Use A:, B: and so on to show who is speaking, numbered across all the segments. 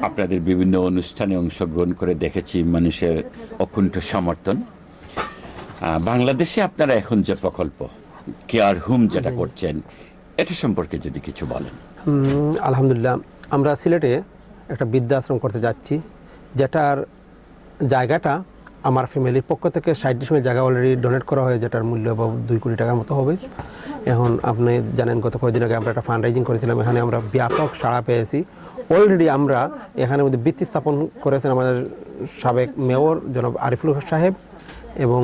A: আপনাদের বিভিন্ন অনুষ্ঠানে অংশগ্রহণ করে দেখেছি মানুষের অকুণ্ঠ সমর্থন। বাংলাদেশে আপনারা এখন যে প্রকল্প কেয়ার হোম যেটা করছেন, এটা সম্পর্কে যদি কিছু বলেন।
B: আলহামদুলিল্লাহ, আমরা সিলেটে একটা বৃদ্ধাশ্রম করতে যাচ্ছি, যেটার জায়গাটা আমার ফ্যামিলির পক্ষ থেকে 60 ডিসিমেল জায়গা অলরেডি ডোনেট করা হয়, যেটার মূল্য 2 কোটি টাকার মতো হবে। এখন আপনি জানেন গত কয়েকদিন আগে আমরা একটা ফান্ড রাইজিং করেছিলাম, এখানে আমরা ব্যাপক সাড়া পেয়েছি। অলরেডি আমরা এখানে মধ্যে ভিত্তি স্থাপন করেছেন আমাদের সাবেক মেয়র জনাব আরিফুল হক সাহেব, এবং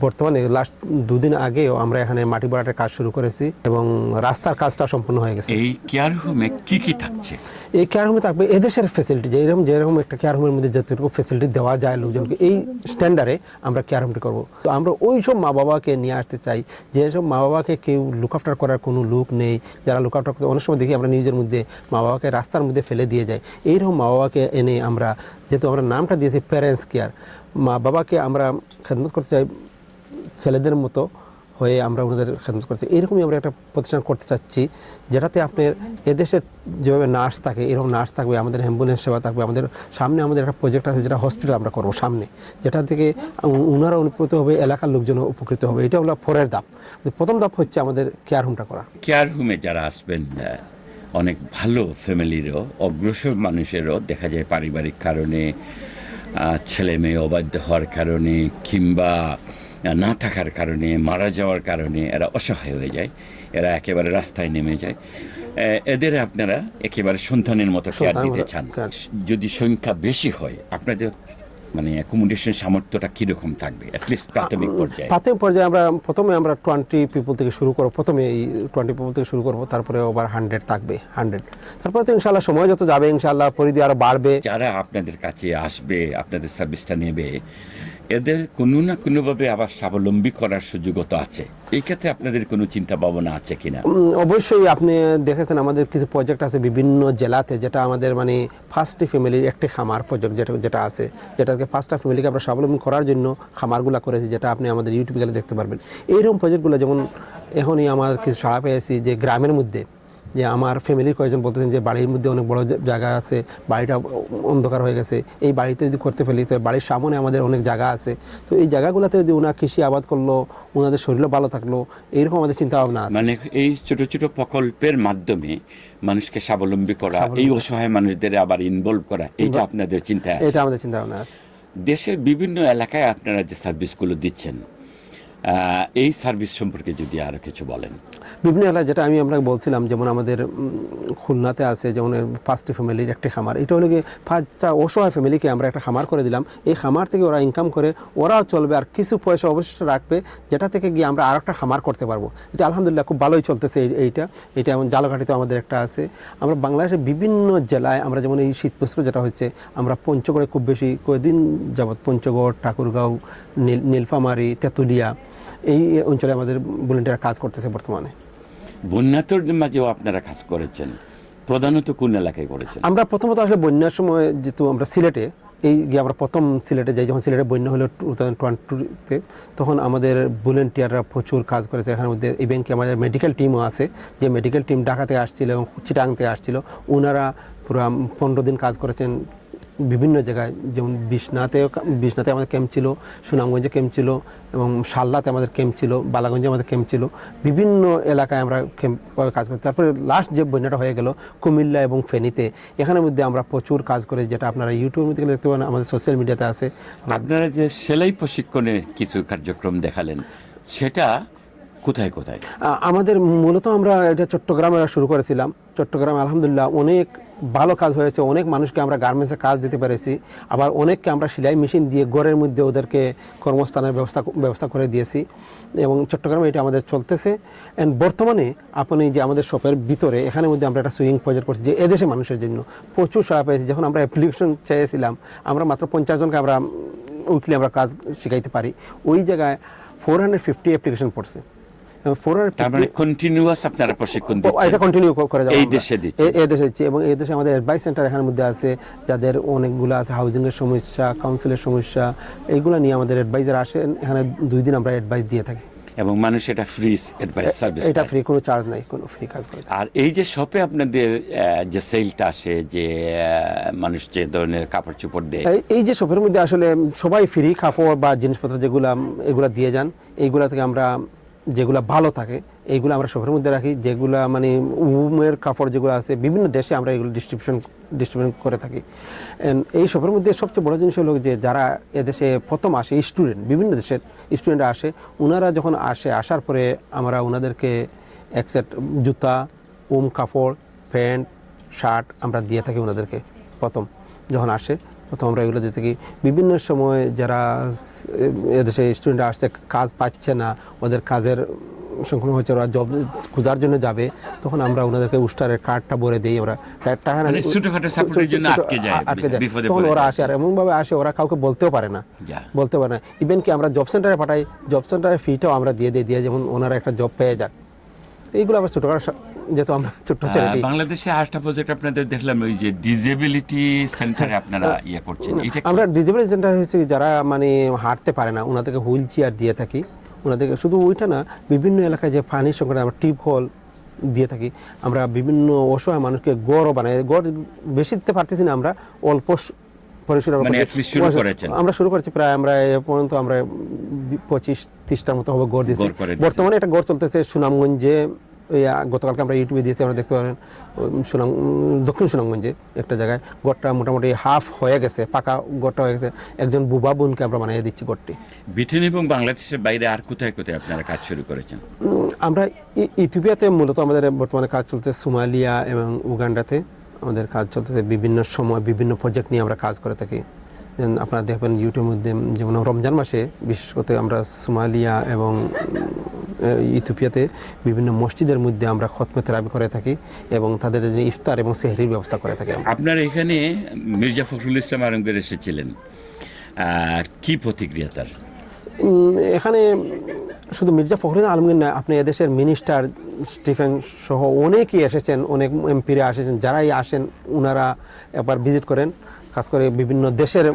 B: বর্তমানে লাস্ট 2 দিন আগেও আমরা এখানে মাটি ভরাটের কাজ শুরু করেছি এবং রাস্তার কাজটা সম্পূর্ণ হয়ে গেছে।
A: এই কেয়ার হোমে কি কি থাকছে?
B: এই কেয়ার হোমে থাকবে এদেশের ফ্যাসিলিটি, যেরকম একটা কেয়ার হোমের মধ্যে যতটুকু ফ্যাসিলিটি দেওয়া যায় লোকজনকে, এই স্ট্যান্ডার্ডে আমরা কেয়ার হোমটি করবো। তো আমরা ওই সব মা বাবাকে নিয়ে আসতে চাই যেসব মা বাবাকে কেউ লুক আফটার করার কোনো লোক নেই, যারা লুক আফটার করতে অনেক সময় দেখি আমরা নিজের মধ্যে মা বাবাকে রাস্তার মধ্যে ফেলে দিয়ে যাই। এইরকম মা বাবাকে এনে আমরা, যেহেতু আমরা নামটা দিয়েছি প্যারেন্টস কেয়ার, মা বাবাকে আমরা খেদমত করতে চাই ছেলেদের মতো হয়ে, আমরা ওনাদের খেদমত করছি। এইরকমই আমরা একটা প্রতিষ্ঠান করতে চাচ্ছি, যেটাতে আপনার এদেশের যেভাবে নার্স থাকে এরকম নার্স থাকবে, আমাদের অ্যাম্বুলেন্স সেবা থাকবে। আমাদের সামনে আমাদের একটা প্রজেক্ট আছে যেটা হসপিটাল আমরা করবো সামনে, যেটা থেকে ওনারা উপকৃত হবে, এলাকার লোকজন উপকৃত হবে। এটা হলো পরের ধাপ। প্রথম ধাপ হচ্ছে আমাদের কেয়ার হোমটা করা।
A: কেয়ার হোমে যারা আসবেন অনেক ভালো ফ্যামিলিরও, অগ্রসর মানুষেরও দেখা যায় পারিবারিক কারণে, ছেলে মেয়ে অবাধ্য হওয়ার কারণে কিংবা না থাকার কারণে, মারা যাওয়ার কারণে এরা অসহায় হয়ে যায়, এরা একেবারে রাস্তায় নেমে যায়। এদের আপনারা একেবারে সন্তানের মতো কেয়ার দিতে চান। যদি সংখ্যা বেশি হয়, আপনাদের মানে অ্যাকোমোডেশন সামর্থ্যটা কীরকম থাকবে অ্যাটলিস্ট প্রাথমিক পর্যায়ে?
B: প্রাথমিক পর্যায়ে প্রথমে আমরা 20 পিপল থেকে শুরু করবো। প্রথমে এই 20 পিপল থেকে শুরু করবো, তারপরে ওভার 100 থাকবে, 100। তারপরে তো ইনশাআল্লাহ সময় যত যাবে ইনশাআল্লাহ পরিধি আরও বাড়বে।
A: যারা আপনাদের কাছে আসবে, আপনাদের সার্ভিসটা নেবে, এদের কোনো না কোনোভাবে আবার স্বাবলম্বী করার সুযোগও তো আছে। এই ক্ষেত্রে আপনাদের কোনো চিন্তা ভাবনা আছে কিনা?
B: অবশ্যই আপনি দেখেছেন আমাদের কিছু প্রজেক্ট আছে বিভিন্ন জেলাতে, যেটা আমাদের মানে ফার্স্ট ফ্যামিলির একটি খামার প্রজেক্ট যেটা আছে, যেটাকে ফার্স্টটা ফ্যামিলিকে আমরা স্বাবলম্বী করার জন্য খামারগুলো করেছি, যেটা আপনি আমাদের ইউটিউবে গেলে দেখতে পারবেন। এইরকম প্রজেক্টগুলো যেমন এখনই আমার কিছু সাড়া পেয়েছি যে গ্রামের মধ্যে, যে আমার ফ্যামিলির কয়েকজন বলতেছেন যে বাড়ির মধ্যে অনেক বড় জায়গা আছে, বাড়িটা অন্ধকার হয়ে গেছে, এই বাড়িতে যদি করতে ফেলি তো বাড়ির সামনে আমাদের অনেক জায়গা আছে, তো এই জায়গাগুলোতে যদি ওনার কৃষি আবাদ করলো, ওনাদের শরীরও ভালো থাকলো, এইরকম আমাদের চিন্তা ভাবনা আছে।
A: মানে এই ছোট ছোট প্রকল্পের মাধ্যমে মানুষকে স্বাবলম্বী করা, এই অসহায় মানুষদের আবার ইনভলভ করা, এটা আপনাদের চিন্তা?
B: এটা আমাদের চিন্তা ভাবনা আছে।
A: দেশের বিভিন্ন এলাকায় আপনারা যে সার্ভিসগুলো দিচ্ছেন, এই সার্ভিস সম্পর্কে যদি আরও কিছু বলেন।
B: বিভিন্ন এলাকায় যেটা আমরা বলছিলাম, যেমন আমাদের খুলনাতে আছে যেমন ফার্স্ট ফ্যামিলির একটি খামার। এটা হলো কি 5টা অসহায় ফ্যামিলিকে আমরা একটা খামার করে দিলাম। এই খামার থেকে ওরা ইনকাম করে, ওরাও চলবে, আর কিছু পয়সা অবশিষ্ট রাখবে, যেটা থেকে গিয়ে আমরা আর একটা খামার করতে পারবো। এটা আলহামদুলিল্লাহ খুব ভালোই চলতেছে। এইটা যেমন জালঘাটিতে আমাদের একটা আছে। আমরা বাংলাদেশের বিভিন্ন জেলায় আমরা যেমন এই শীত বস্ত্র যেটা হচ্ছে, আমরা পঞ্চগড়ে খুব বেশি কয়েকদিন যাবৎ, পঞ্চগড়, ঠাকুরগাঁও, নীলফামারী, তেঁতুলিয়া, এই অঞ্চলে আমাদের ভলেন্টিয়ার কাজ করতেছে বর্তমানে।
A: বন্যার মাঝেও আপনারা কাজ করেছেন, প্রধানত কোন এলাকায় করেছেন?
B: আমরা প্রথমত আসলে বন্যার সময় যেহেতু আমরা সিলেটে আমরা প্রথম সিলেটে যাই, যখন সিলেটে বন্যা হলো 2020-তে, তখন আমাদের ভলেন্টিয়াররা প্রচুর কাজ করেছে। এখানের মধ্যে এই ব্যাংকে আমাদের মেডিকেল টিমও আছে, যে মেডিকেল টিম ঢাকা থেকে আসছিল এবং চিটাগাং থেকে আসছিল। ওনারা পুরো 15 দিন কাজ করেছেন বিভিন্ন জায়গায়, যেমন বিশ্বনাথে আমাদের ক্যাম্প ছিল, সুনামগঞ্জে ক্যাম্প ছিল, এবং শাল্লাতে আমাদের ক্যাম্প ছিল, বালাগঞ্জে আমাদের ক্যাম্প ছিল। বিভিন্ন এলাকায় আমরা ক্যাম্পভাবে কাজ করি। তারপরে লাস্ট যে বন্যাটা হয়ে গেল কুমিল্লা এবং ফেনীতে, এখানের মধ্যে আমরা প্রচুর কাজ করি, যেটা আপনারা ইউটিউবের মধ্যে দেখতে পারেন, আমাদের সোশ্যাল মিডিয়াতে আছে।
A: আপনারা যে সেলাই প্রশিক্ষণে কিছু কার্যক্রম দেখালেন, সেটা কোথায় কোথায়?
B: আমাদের মূলত আমরা এটা চট্টগ্রামে শুরু করেছিলাম। চট্টগ্রামে আলহামদুলিল্লাহ অনেক ভালো কাজ হয়েছে, অনেক মানুষকে আমরা গার্মেন্টসে কাজ দিতে পেরেছি, আবার অনেককে আমরা সেলাই মেশিন দিয়ে ঘরের মধ্যে ওদেরকে কর্মস্থানের ব্যবস্থা করে দিয়েছি, এবং চট্টগ্রামে এটা আমাদের চলতেছে। অ্যান্ড বর্তমানে আপনি যে আমাদের শপের ভিতরে এখানের মধ্যে আমরা একটা সুইং প্রজেক্ট করছি, যে এদেশে মানুষের জন্য প্রচুর সাড়া পেয়েছি। যখন আমরা অ্যাপ্লিকেশন চেয়েছিলাম, আমরা মাত্র 50 জনকে আমরা উইকলি আমরা কাজ শিখাইতে পারি। ওই জায়গায় 450 অ্যাপ্লিকেশন পড়ছে।
A: কন্টিনিউয়াস আপনারা প্রশিক্ষণ দিচ্ছেন?
B: এটা কন্টিনিউ করে যাবো,
A: এই দেশে
B: দিচ্ছি। এবং এই দেশে আমাদের অ্যাডভাইস সেন্টার এখানের মধ্যে আছে, যাদের অনেকগুলো আছে হাউজিংয়ের সমস্যা, কাউন্সিলের সমস্যা, এইগুলো নিয়ে আমাদের অ্যাডভাইজার আসেন এখানে। 2 দিন আমরা অ্যাডভাইস দিয়ে থাকি।
A: এবং মানুষ এটা ফ্রি সার্ভিস।
B: এটা ফ্রি, কোনো চার্জ নাই, কোনো ফ্রি কাজ করে।
A: আর এই যে শপে আপনাদের যে সেলটা আসে, যে মানুষ যে ধরনের কাপড় চোপড় দেয়,
B: এই যে শপের মধ্যে আসলে সবাই ফ্রি কাপড় বা জিনিসপত্র এগুলা দিয়ে যান। এইগুলা থেকে আমরা যেগুলা ভালো থাকে এইগুলো আমরা শপের মধ্যে রাখি। যেগুলা মানে উমের কাপড় যেগুলো আছে বিভিন্ন দেশে আমরা এগুলো ডিস্ট্রিবিউশন করে থাকি। এই শপের মধ্যে সবচেয়ে বড় জিনিস হলো যে যারা এদেশে প্রথম আসে স্টুডেন্ট, বিভিন্ন দেশের স্টুডেন্টরা আসে, ওনারা যখন আসার পরে আমরা ওনাদেরকে এক সেট জুতা, কাপড়, প্যান্ট, শার্ট আমরা দিয়ে থাকি ওনাদেরকে। প্রথম যখন আসে প্রথম আমরা এগুলো দিয়ে থাকি। বিভিন্ন সময় যারা এদেশে স্টুডেন্টরা আসছে, কাজ পাচ্ছে না, ওদের কাজের সংখ্যা হচ্ছে, ওরা জব খোঁজার জন্য যাবে, তখন আমরা ওনাদেরকে উস্টারের কার্ডটা ভরে দিই। আমরা আটকে যায়, তখন ওরা আসে। আর এমনভাবে আসে ওরা কাউকে বলতেও পারে না। ইভেন কি আমরা জব সেন্টারে পাঠাই, জব সেন্টারের ফিটাও আমরা দিয়ে যেমন ওনারা একটা জব পেয়ে যাক। এইগুলো আমরা ছোটখাটো, যেহেতু আমরা ছোট্ট চ্যারিটি।
A: বাংলাদেশে আরেকটা প্রজেক্ট আপনাদের দেখলাম, ওই যে ডিসেবিলিটি সেন্টারে আপনারা করছেন।
B: আমরা ডিসেবিলিটি সেন্টার হচ্ছে যারা মানে হাঁটতে পারে না, ওনাদেরকে হুইল চেয়ার দিয়ে থাকি। ওনাদেরকে শুধু ওইটা না, বিভিন্ন এলাকায় যে পানির সংকটে আমরা টিউব হল দিয়ে থাকি। আমরা বিভিন্ন অসহায় মানুষকে গড়ও বানাই। গড় বেশি দিতে পারতেছি না, আমরা অল্প আমরা শুরু করেছি। প্রায় আমরা এ পর্যন্ত আমরা 25-30টার মতো হবে গড় দিয়েছি। বর্তমানে একটা গড় চলতেছে সুনামগঞ্জে। গতকালকে আমরা ইউটিউবে দিয়েছি, আমরা দেখতে পারেন দক্ষিণ সুনামগঞ্জে একটা জায়গায় গড়টা মোটামুটি হাফ হয়ে গেছে, পাকা গড়টা হয়ে গেছে। একজন বুবা বোনকে আমরা বানিয়ে দিচ্ছি গড়টি।
A: ব্রিটেন এবং বাংলাদেশের বাইরে আর কোথায় কোথায় আপনারা কাজ শুরু করেছেন?
B: আমরা ইথিওপিয়াতে মূলত আমাদের বর্তমানে কাজ চলছে, সোমালিয়া এবং উগান্ডাতে আমাদের কাজ চলতেছে। বিভিন্ন সময় বিভিন্ন প্রজেক্ট নিয়ে আমরা কাজ করে থাকি। আপনারা দেখবেন ইউটিউবের মধ্যে, যেমন রমজান মাসে বিশেষ করে আমরা সোমালিয়া এবং ইথিওপিয়াতে বিভিন্ন মসজিদের মধ্যে আমরা খতমে তেরাবি করে থাকি এবং তাদের ইফতার এবং সেহরির ব্যবস্থা করে থাকি।
A: আপনার এখানে মির্জা ফখরুল ইসলাম আলমগীর এসেছিলেন, কি প্রতিক্রিয়া তার?
B: এখানে শুধু মির্জা ফখরুল আলমগীর না, আপনি এদেশের মিনিস্টার স্টিফেন সহ অনেকেই এসেছেন, অনেক এমপিরা এসেছেন। যারাই আসেন ওনারা একবার ভিজিট করেন। খাস করে বিভিন্ন দেশের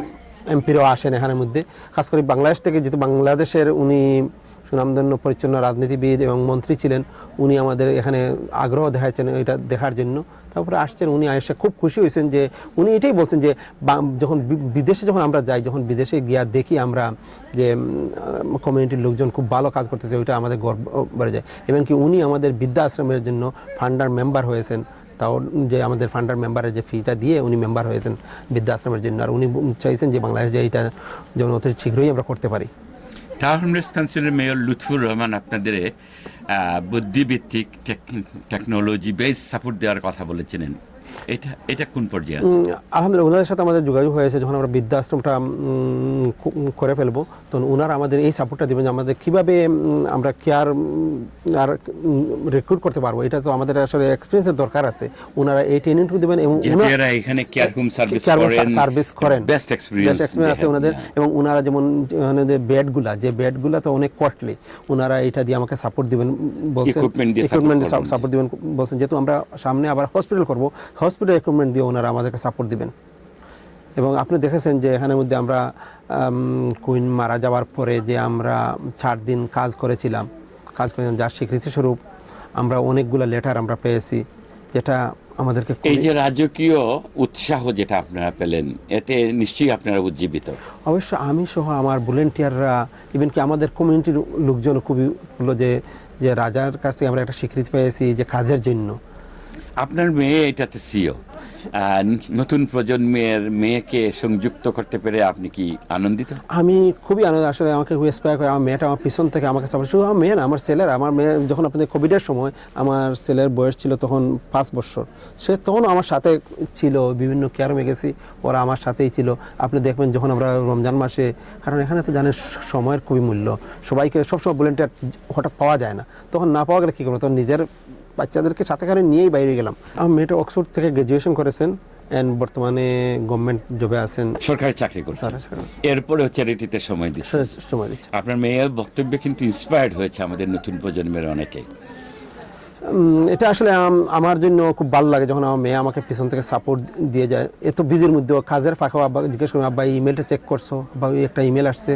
B: এমপিরাও আসেন এখানের মধ্যে। খাস করে বাংলাদেশ থেকে, যেহেতু বাংলাদেশের উনি সুনামধন্য পরিচ্ছন্ন রাজনীতিবিদ এবং মন্ত্রী ছিলেন, উনি আমাদের এখানে আগ্রহ দেখাচ্ছেন এটা দেখার জন্য। তারপরে আসছেন, উনি এসে খুব খুশি হয়েছেন। যে উনি এটাই বলছেন যে যখন বিদেশে যখন আমরা যাই, যখন বিদেশে গিয়া দেখি আমরা যে কমিউনিটির লোকজন খুব ভালো কাজ করতেছে, ওইটা আমাদের গর্ব বেড়ে যায়। এবং কি উনি আমাদের বৃদ্ধা আশ্রমের জন্য ফান্ডার মেম্বার হয়েছেন। তাও যে আমাদের ফান্ডার মেম্বারের যে ফিটা দিয়ে উনি মেম্বার হয়েছেন বৃদ্ধাশ্রমের জন্য। আর উনি চাইছেন যে বাংলাদেশে এইটা যেমন অতি শীঘ্রই আমরা করতে পারি।
A: টাওয়ার হোমলেস কাউন্সিলের মেয়র লুৎফুর রহমান আপনাদের বুদ্ধিভিত্তিক টেকনোলজি বেস সাপোর্ট দেওয়ার কথা বলেছিলেন, এটা কোন পর্যায়ে?
B: আলহামদুলিল্লাহ, ওনাদের সাথে আমাদের যোগাযোগ হয়েছে। যখন আমরা বৃদ্ধাশ্রমটা করে ফেলবো, তখন ওনারা আমাদের এই সাপোর্টটা দেবেন যে আমাদের কীভাবে আমরা কেয়ার আর রিক্রুট করতে পারবো। এটা তো আমাদের আসলে এক্সপিরিয়েন্সের দরকার আছে। ওনারা এই ট্রেনিংটুকু দেবেন এবং
A: এখানে কেয়ার হোম
B: সার্ভিস করেন, বেস্ট এক্সপিরিয়েন্স আছে ওনাদের। এবং ওনারা যেমন ওনাদের বেডগুলা তো অনেক কস্টলি, ওনারা এটা দিয়ে আমাকে সাপোর্ট দিবেন বলছেন, ইকুইপমেন্ট সাপোর্ট দিবেন বলছেন। যেহেতু আমরা সামনে আবার হসপিটাল করবো, হসপিটাল ইকুইপমেন্ট দিয়ে ওনারা আমাদেরকে সাপোর্ট দিবেন। এবং আপনি দেখেছেন যে এখানের মধ্যে আমরা কুইন মারা যাওয়ার পরে যে আমরা 4 দিন কাজ করেছিলাম, যার স্বীকৃতিস্বরূপ আমরা অনেকগুলো লেটার আমরা পেয়েছি, যেটা আমাদেরকে
A: এই যে রাজকীয় উৎসাহ যেটা আপনারা পেলেন, এতে নিশ্চয়ই আপনারা উজ্জীবিত।
B: অবশ্য আমি সহ আমার ভলেন্টিয়াররা, ইভেন কি আমাদের কমিউনিটির লোকজন খুবই হলো যে রাজার কাছ থেকে আমরা একটা স্বীকৃতি পেয়েছি যে কাজের জন্য।
A: আপনার মেয়ে এটাতে সিও, নতুন প্রজন্মের মেয়েকে সংযুক্ত করতে পেরে আপনি কি আনন্দিত?
B: আমি খুবই আনন্দ। আসলে আমাকে ইন্সপায়ার করে আমার মেয়েটা আমার পিছন থেকে আমাকে সাপোর্ট, শুধু আমার মেয়ে না, আমার ছেলের। আমার মেয়ে যখন আপনাদের কোভিডের সময় আমার ছেলের বয়স ছিল তখন 5 বছর, সে তখন আমার সাথে ছিল। বিভিন্ন কেয়ারমে গেছি, ওরা আমার সাথেই ছিল। আপনি দেখবেন যখন আমরা রমজান মাসে, কারণ এখানে তো জানেন সময়ের খুবই মূল্য, সবাইকে সবসময় ভলেন্টিয়ার হঠাৎ পাওয়া যায় না, তখন না পাওয়া গেলে কী করবো, তখন নিজের বাচ্চাদেরকে সাথে করে নিয়েই বাইরে গেলাম। আমার মেয়েটা অক্সফোর্ড থেকে গ্র্যাজুয়েশন করেছেন এন্ড বর্তমানে গভর্নমেন্ট জবে আছেন,
A: সরকারি চাকরি করছেন। এরপরেও চ্যারিটিতে সময় দিচ্ছে। আপনার মেয়ের বক্তব্যে কিন্তু ইন্সপায়ার্ড হয়েছে আমাদের নতুন প্রজন্মের অনেকেই।
B: এটা আসলে আমার জন্য খুব ভালো লাগে যখন আমার মেয়ে আমাকে পিছন থেকে সাপোর্ট দিয়ে যায়। এত বিজির মধ্যে কাজের ফাঁকেও আব্বা জিজ্ঞেস করি, আব্বা এই ইমেলটা চেক করছো, বা ওই একটা ইমেল আসছে,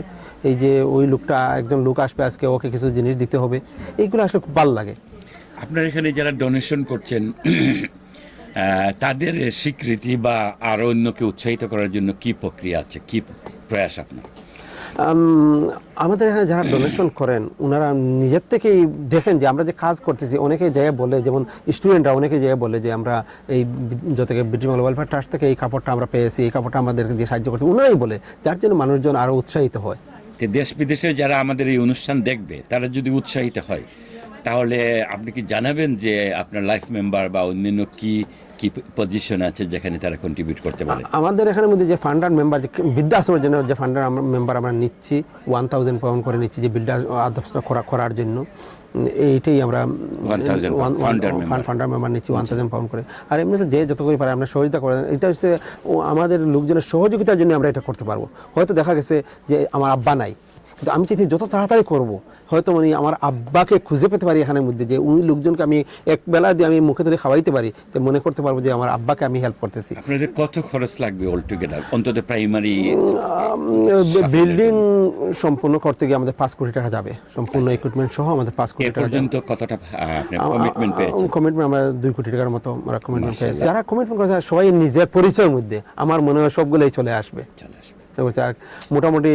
B: এই যে ওই লোকটা একজন লোক আসবে আজকে, ওকে কিছু জিনিস দিতে হবে, এইগুলো আসলে খুব ভালো লাগে।
A: আপনার এখানে যারা ডোনেশন করছেন তাদের স্বীকৃতি বা আরো অন্যকে উৎসাহিত করার জন্য কি প্রক্রিয়া আছে, কি প্রয়াস আপনার?
B: আমাদের এখানে যারা ডোনেশন করেন ওনারা নিজের থেকেই দেখেন যে আমরা যে কাজ করতেছি, অনেকে যেয়ে বলে, যেমন স্টুডেন্টরা অনেকে যেয়ে বলে যে আমরা এই থেকে ব্রিটিশ বাংলা ওয়েলফেয়ার ট্রাস্ট থেকে এই কাপড়টা আমরা পেয়েছি, এই কাপড়টা আমাদেরকে দিয়ে সাহায্য করছে, ওনারাই বলে, যার জন্য মানুষজন আরও উৎসাহিত হয়।
A: দেশ বিদেশের যারা আমাদের এই অনুষ্ঠান দেখবে তারা যদি উৎসাহিত হয়, তাহলে আপনি কি জানাবেন যে আপনার লাইফ মেম্বার বা অন্যান্য কি কি পজিশন আছে যেখানে তারা কন্ট্রিবিউট করতে পারে?
B: আমাদের এখানের মধ্যে যে ফান্ডার মেম্বার, যে বৃদ্ধাশ্রমের জন্য যে ফান্ডার মেম্বার আমরা নিচ্ছি 1000 পাউন্ড করে নিচ্ছি, যে বৃদ্ধাশ্রম করার জন্য, এইটাই আমরা ফান্ডার মেম্বার নিচ্ছি 1000 পাউন্ড করে। আর এমনিতে যে যত করে পারে আমরা সহযোগিতা করেন, এটা হচ্ছে আমাদের লোকজনের সহযোগিতার জন্য আমরা এটা করতে পারবো। হয়তো দেখা গেছে যে আমার আব্বা নাই, কিন্তু আমি চাইছি যত তাড়াতাড়ি করব, হয়তো মানে আমার আব্বাকে খুঁজে পেতে পারি এখানের মধ্যে, যে উনি লোকজনকে আমি এক বেলা দিয়ে আমি মুখে ধরে খাওয়াইতে পারি, তো মনে করতে পারবো যে আমার আব্বাকে আমি হেল্প করতেছি।
A: আপনাদের কত খরচ লাগবে অল টুগেদার, অন্তত প্রাইমারি
B: বিল্ডিং সম্পূর্ণ করতে গিয়ে আমাদের 5 কোটি টাকা যাবে, সম্পূর্ণ ইকুইপমেন্ট সহ আমাদের 5 কোটি টাকা
A: পর্যন্ত। কতটা কমিটমেন্ট পেয়েছেন?
B: কমিটমেন্ট আমরা 2 কোটি টাকার মতো আমরা কমিটমেন্ট পেয়েছি। যারা কমিটমেন্ট করেছে সবাই নিজের পরিচয়ের মধ্যে, আমার মনে হয় সবগুলোই চলে আসবে। আর মোটামুটি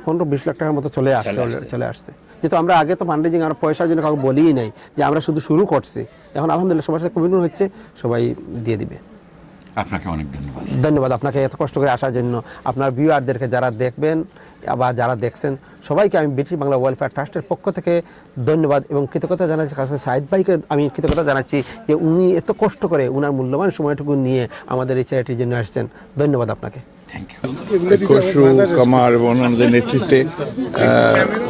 B: 15-20 লাখ টাকার মতো চলে আসছে। যেহেতু আমরা আগে তো ফান্ড রেজিং আমরা পয়সার জন্য কাউকে বলিই নাই, যে আমরা শুধু শুরু করছি, এখন আলহামদুলিল্লাহ সবার সাথে কমিটমেন্ট হচ্ছে, সবাই দিয়ে দিবে।
A: আপনাকে অনেক ধন্যবাদ।
B: ধন্যবাদ আপনাকে এত কষ্ট করে আসার জন্য। আপনার ভিউয়ারদেরকে যারা দেখবেন বা যারা দেখছেন সবাইকে আমি ব্রিটিশ বাংলা ওয়েলফেয়ার ট্রাস্টের পক্ষ থেকে ধন্যবাদ এবং কৃতজ্ঞতা জানাচ্ছি। সাইদ ভাইকে আমি কৃতজ্ঞতা জানাচ্ছি যে উনি এত কষ্ট করে উনার মূল্যবান সময়টুকু নিয়ে আমাদের এই চ্যারিটির জন্য আসছেন। ধন্যবাদ আপনাকে।
C: খসরু কামার এবং ওনাদের নেতৃত্বে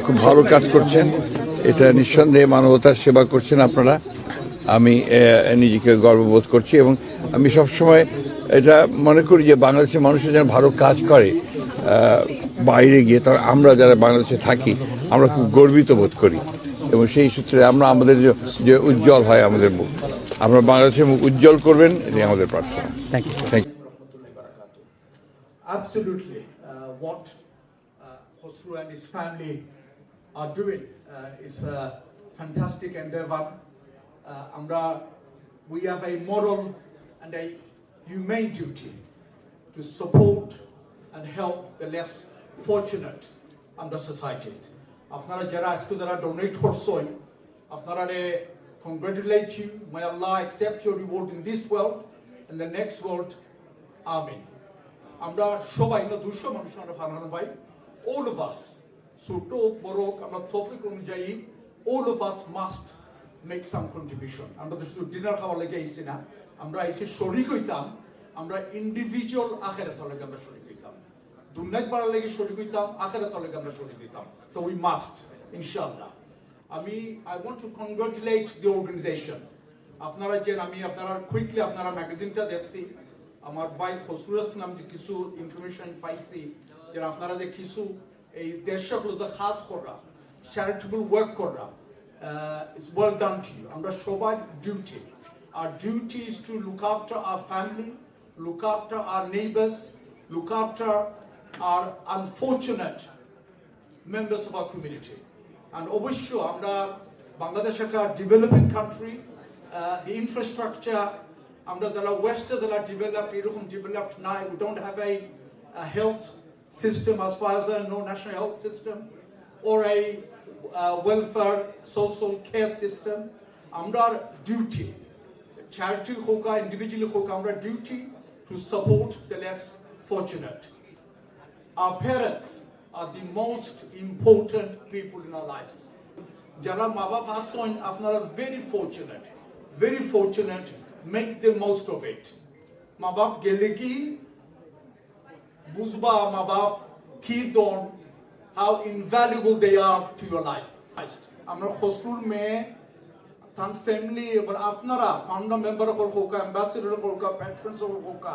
C: খুব ভালো কাজ করছেন। এটা নিঃসন্দেহে মানবতার সেবা করছেন আপনারা। আমি নিজেকে গর্ববোধ করছি এবং আমি সবসময় এটা মনে করি যে বাংলাদেশের মানুষের যেন ভালো কাজ করে বাইরে গিয়ে, তখন আমরা যারা বাংলাদেশে থাকি আমরা খুব গর্বিত বোধ করি এবং সেই সূত্রে আমরা আমাদের যে উজ্জ্বল হয় আমাদের মুখ, আমরা বাংলাদেশের মুখ উজ্জ্বল করবেন, এটাই আমাদের প্রার্থনা।
B: Thank you.
D: Absolutely, what Khosrow and his family are doing is a fantastic endeavor. We have a moral and a humane duty to support and help the less fortunate under society. Afnara jara asko jara donate korsoy, afnara le congratulate you. May Allah accept your reward in this world and the next world. Amen. আমরা সবাই না 200 মানুষ আমরা ফারহান ভাই, all of us, ছোট বড় আমরা তৌফিক অনুযায়ী all of us must make some contribution. আমরা তো শুধু ডিনার খাওয়ার লেগে আইছি না, আমরা আইছি শরীক হইতাম, আমরা ইন্ডিভিজুয়াল আখিরাত লেগে আমরা শরীক হইতাম, দুনিয়ার বাড়ার লেগে শরীক হইতাম, আখিরাত লেগে আমরা শরীক হইতাম। So we must, ইনশাআল্লাহ। I want to congratulate the organization. আপনারা যে আপনারা কুইকলি আপনারা ম্যাগাজিনটা দেখছি, আমার ভাই খসরুর নাম যে কিছু ইনফরমেশন পাইছি যে আপনারা যে কিছু এই দেশগুলো যে খাস করা চ্যারিটেবল ওয়ার্ক করা, it's well done to you. আমরা সবার duty, our duty is to look after our family, look after our neighbors, look after our unfortunate members of our community. And obviously আমরা বাংলাদেশ একটা ডেভেলপিং কান্ট্রি, the infrastructure আমরা যারা ওয়েস্টে যারা developed এরকম developed নাই, we don't have a health system as far as I know, national health system or a welfare social care system. আমরা duty, charity হোক আর individually হোক, আমরা duty to support the less fortunate. Our parents are the most important people in our lives. যারা মা বাবা আছেন আপনারা very fortunate, make the most of it. মা বাপ গেলে কি বুঝবা মা বাপ কি দন, how invaluable they are to your life. আমরা খসরুর মেয়ে তার ফ্যামিলি এবং আপনারা ফাউন্ডার মেম্বার হোক, অ্যাম্বাসেডর হোক, প্যাট্রনস হোক,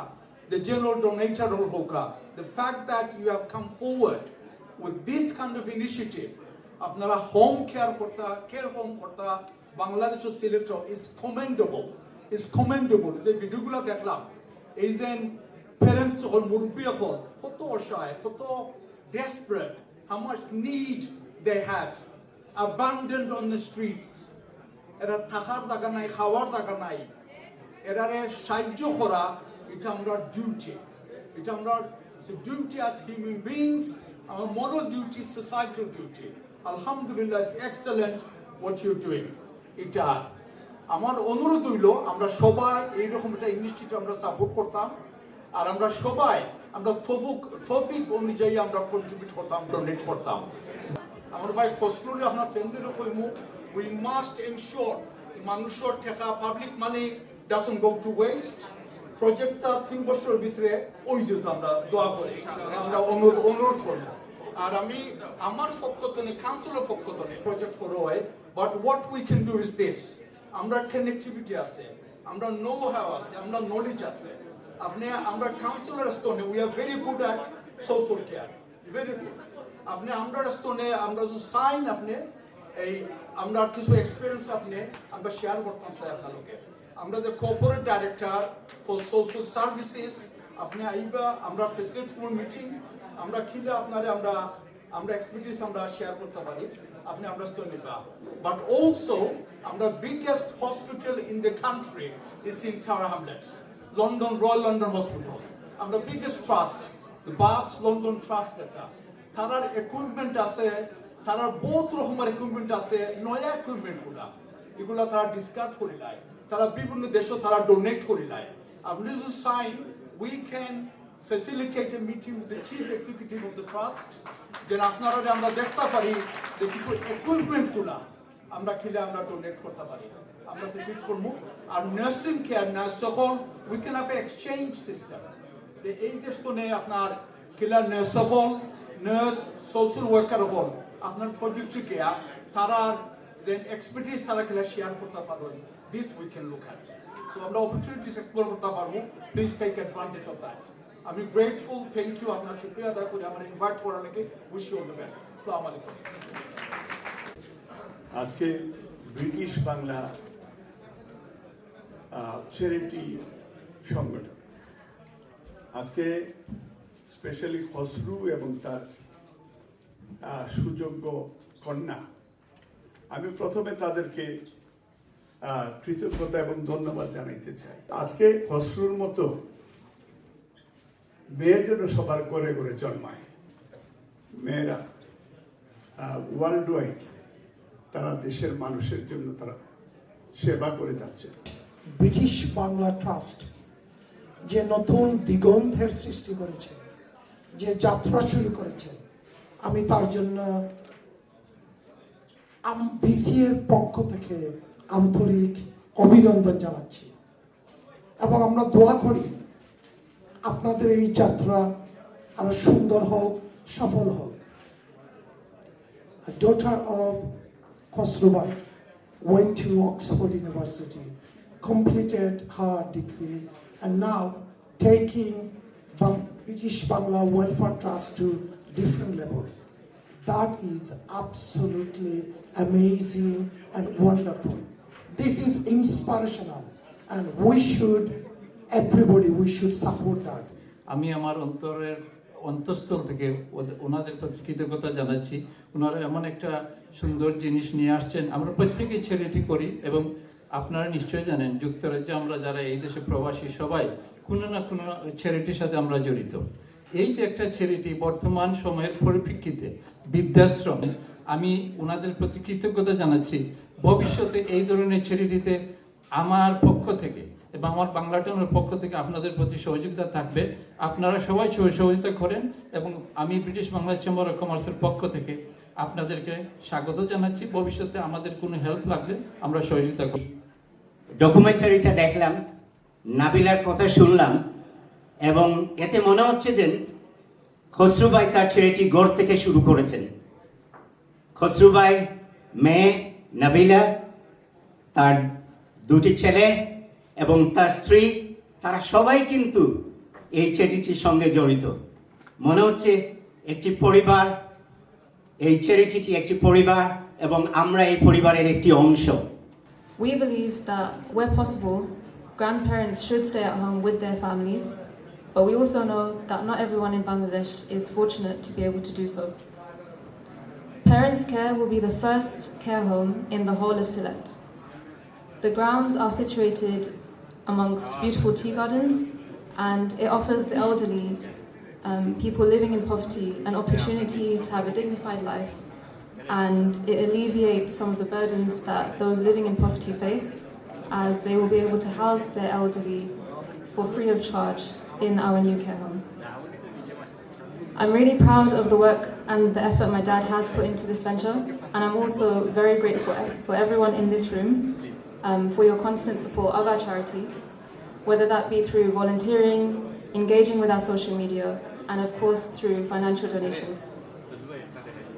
D: the general donator হোক, the fact that you have come forward with this kind of initiative, আপনারা হোম কেয়ার করতা, কেয়ার হোম করতা, বাংলাদেশের selector is commendable. Is commendable. যে ভিডিওগুলো দেখলাম, এই যে প্যারেন্টস হল, মুরব্বী হল, কত অসহায়, কত desperate, how much need they have, abandoned on the streets. এরা থাকার জায়গা নাই, খাওয়ার জায়গা নাই, এরারে সাহায্য করা, এটা আমরা ডিউটি, এটা আমরা duty as human beings, our moral duty, societal duty. Alhamdulillah, it's excellent what you're doing. এটা আমার অনুরোধ হইল, আমরা সবাই এইরকম একটা ইনিশিয়েটিভ আমরা সাপোর্ট করতাম, আর আমরা সবাই আমরা তৌফিক অনুযায়ী আমরা কন্ট্রিবিউট করতাম, ডোনেট করতাম। আমার ভাই খসরুল আপনার ফ্যামিলিরও কইমু, we must ensure মানুষের টাকা, public money doesn't go to waste. প্রজেক্টটা 3 বছরের ভিতরে ওই যেত, আমরা দোয়া করি, আমরা অনুরোধ করবো। আর আমি আমার পক্ষ থেকে, কাউন্সিলের পক্ষ থেকে প্রজেক্ট করা হয়, but what we can do is this, আমরা কানেক্টিভিটি আছে, আমরা নো হাউ আছে, আমরা নলেজ আছে। আপনি আমরা কাউন্সিলর স্তনে we are very good at social care, very good. আপনি আমরা স্তনে আমরা যে সাইন, আপনি এই আমরা কিছু এক্সপিরিয়েন্স আপনি আমরা শেয়ার করতাম স্যার আপনাকে। আমরা যে corporate director for social services, আপনি আইবা, আমরা ফেসিলিটি মিটিং, আমরা খিলে আপনারে আমরা এক্সপার্টিস আমরা শেয়ার করতে পারি, আপনি আমরা স্তনে নিবা। বাট অলসো আমরা biggest hospital in the country is in Tower Hamlets, London, Royal London hospital. আমরা biggest trust, the Barts London trust, এটা তারার ইকুইপমেন্ট আছে, তারা বহুত রকমের ইকুইপমেন্ট আছে, নয়া ইকুইপমেন্টগুলা এগুলা তারা ডিসকার্ড করি নাই, তারা বিভিন্ন দেশে তারা ডোনেট করি নাই। আপনি যদি sign, we can facilitate a meeting with the chief executive of the trust, যেন আপনারা আমরা দেখতে পারি যে কিছু ইকুইপমেন্টগুলা আমরা কিলে আমরা ডোনেট করতে পারি, আমরা ফেসিলিটেট করবো। আর নার্সিং কেয়ার, নার্স সকল, we can have exchange system, যে এই দেশ তো নেই আপনার কিলা নার্স সকল, নার্স, সোশ্যাল ওয়ার্কার হল, আপনার প্রযুক্তি কেয়া, তারা যে এক্সপার্টিস তারা কিলা শেয়ার করতে পারবেন, this we can look at. So আমরা অপরচুনিটিস এক্সপ্লোর করতে পারবো, please take advantage of that. আমি গ্রেটফুল, থ্যাংক ইউ, আপনার শুক্রিয়া আদায় করি আমার ইনভাইট করার লেগে। Wish you all the best. আসসালামু আলাইকুম।
E: আজকে ব্রিটিশ বাংলা চ্যারিটি সংগঠন আজকে স্পেশালি খসরু এবং তার সুযোগ্য কন্যা, আমি প্রথমে তাদেরকে কৃতজ্ঞতা এবং ধন্যবাদ জানাইতে চাই। আজকে খসরুর মতো মেয়ের জন্য সবার ঘরে ঘরে জন্মায়, মেয়েরা ওয়ার্ল্ড ওয়াইড তারা দেশের মানুষের জন্য তারা সেবা করে যাচ্ছে।
F: ব্রিটিশ বাংলা ট্রাস্ট যে নতুন দিগন্তের সৃষ্টি করেছে, যে যাত্রা শুরু করেছে, আমি তার জন্য বিসিএর পক্ষ থেকে আন্তরিক অভিনন্দন জানাচ্ছি এবং আমরা দোয়া করি আপনাদের এই যাত্রা আরো সুন্দর হোক, সফল হোক। Daughter of Khosrubai went to Oxford University, completed her degree, and now taking British Bangla Welfare Trust to different level. That is absolutely amazing and wonderful. This is inspirational, and everybody should support that.
G: আমি আমার অন্তঃস্থল থেকে ওনাদের প্রতি কৃতজ্ঞতা জানাচ্ছি। ওনারা এমন একটা সুন্দর জিনিস নিয়ে আসছেন। আমরা প্রত্যেকেই চ্যারিটি করি এবং আপনারা নিশ্চয়ই জানেন যুক্তরাজ্যে আমরা যারা এই দেশে প্রবাসী সবাই কোনো না কোনো চ্যারিটির সাথে আমরা জড়িত। এই যে একটা চ্যারিটি বর্তমান সময়ের পরিপ্রেক্ষিতে বৃদ্ধাশ্রম, আমি ওনাদের প্রতি কৃতজ্ঞতা জানাচ্ছি। ভবিষ্যতে এই ধরনের চ্যারিটিতে আমার পক্ষ থেকে এবং আমার বাংলা টাউনের পক্ষ থেকে আপনাদের প্রতি সহযোগিতা থাকবে। আপনারা সবাই সহযোগিতা করেন এবং আমি ব্রিটিশ বাংলা চেম্বার অফ কমার্সের পক্ষ থেকে আপনাদেরকে স্বাগত জানাচ্ছি। ভবিষ্যতে আমাদের কোনো হেল্প লাগলে আমরা সহযোগিতা করি।
H: ডকুমেন্টারিটা দেখলাম, নাবিলার কথা শুনলাম এবং এতে মনে হচ্ছে যে খসরুবাই তার ছেলেটি গড় থেকে শুরু করেছেন। খসরুবাই মেয়ে নাবিলা, তার দুটি ছেলে এবং তার স্ত্রী, তারা সবাই কিন্তু এই চ্যারিটির সঙ্গে জড়িত। মনে হচ্ছে একটি পরিবার, এই চ্যারিটিটি একটি পরিবার এবং আমরা এই পরিবারের একটি অংশ।
I: We believe that where possible, grandparents should stay at home with their families, but we also know that not everyone in Bangladesh is fortunate to be able to do so. Parents Care will be the first care home in the whole of Sylhet. The grounds are situated amongst beautiful tea gardens, and it offers the elderly, people living in poverty, an opportunity to have a dignified life, and it alleviates some of the burdens that those living in poverty face, as they will be able to house their elderly for free of charge in our new care home. I'm really proud of the work and the effort my dad has put into this venture, and I'm also very grateful for everyone in this room for your constant support of our charity, whether that be through volunteering, engaging with our social media, and of course through financial donations.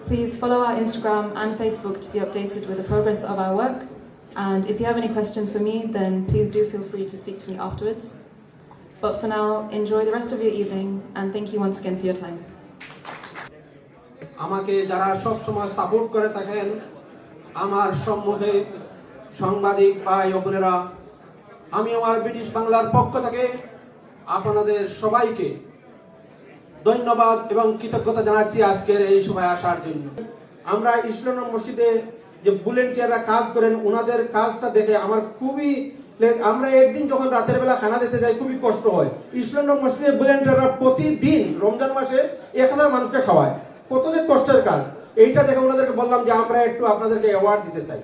I: Please follow our Instagram and Facebook to be updated with the progress of our work, and if you have any questions for me, then please do feel free to speak to me afterwards. But for now, enjoy the rest of your evening, and thank you once again for your time.
B: আমাকে যারা সব সময় support করে থাকেন, আমার সম্মুখে সাংবাদিক ভাই ও বোনেরা, আমি আমার ব্রিটিশ বাংলার পক্ষ থেকে আপনাদের সবাইকে ধন্যবাদ এবং কৃতজ্ঞতা জানাচ্ছি আজকের এই সভায় আসার জন্য। আমরা ইসলাম মসজিদে যে ভলেন্টিয়াররা কাজ করেন, ওনাদের কাজটা দেখে আমার খুবই, আমরা একদিন যখন রাতের বেলা খানা দিতে যাই খুবই কষ্ট হয়। ইসলাম মসজিদে ভলেন্টিয়াররা প্রতিদিন রমজান মাসে 1000 মানুষকে খাওয়ায়, কত যে কষ্টের কাজ। এইটা দেখে ওনাদেরকে বললাম যে আমরা একটু আপনাদেরকে অ্যাওয়ার্ড দিতে চাই।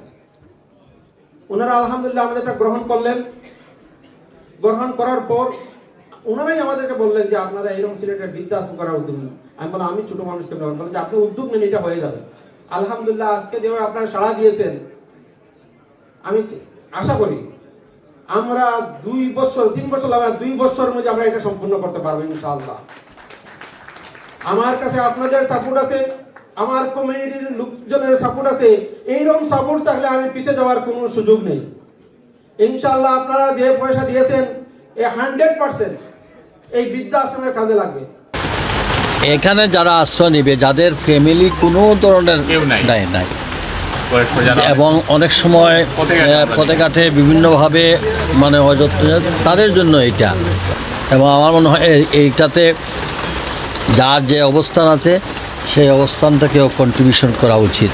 B: ওনারা আলহামদুলিল্লাহ আমাদেরটা গ্রহণ করলেন। গ্রহণ করার পর ওনারাই আমাদেরকে বললেন যে আপনারা এরকম সিলেটের বৃদ্ধাশ্রম করার উদ্যোগ নেন। আমি বললাম আমি ছোট মানুষকে বললাম যে আপনি উদ্যোগ নেন, এটা হয়ে যাবে। আলহামদুলিল্লাহ আজকে যেভাবে আপনারা সাড়া দিয়েছেন, আমি আশা করি আমরা 2 বছর 3 বছর লাগবে, 2 বছরের মধ্যে আমরা এটা সম্পূর্ণ করতে পারবো ইনশাআল্লাহ। আমার কাছে আপনাদের সাপোর্ট আছে, আমার কমিউনিটির লোকজনের সাপোর্ট আছে। এইরকম সাপোর্ট থাকলে আমি পিছিয়ে যাওয়ার কোনো সুযোগ নেই। ইনশাআল্লাহ আপনারা যে পয়সা দিয়েছেন 100% এই বৃদ্ধাশ্রমের কাজে লাগবে।
J: এখানে যারা আশ্রয় নেবে, যাদের ফ্যামিলি কোনো ধরনের নাই এবং অনেক সময় পথে ঘাটে বিভিন্নভাবে মানে অযত্ন, তাদের জন্য এটা। এবং আমার মনে হয় এইটাতে যার যে অবস্থান আছে সেই অবস্থান থেকেও কন্ট্রিবিউশন করা উচিত।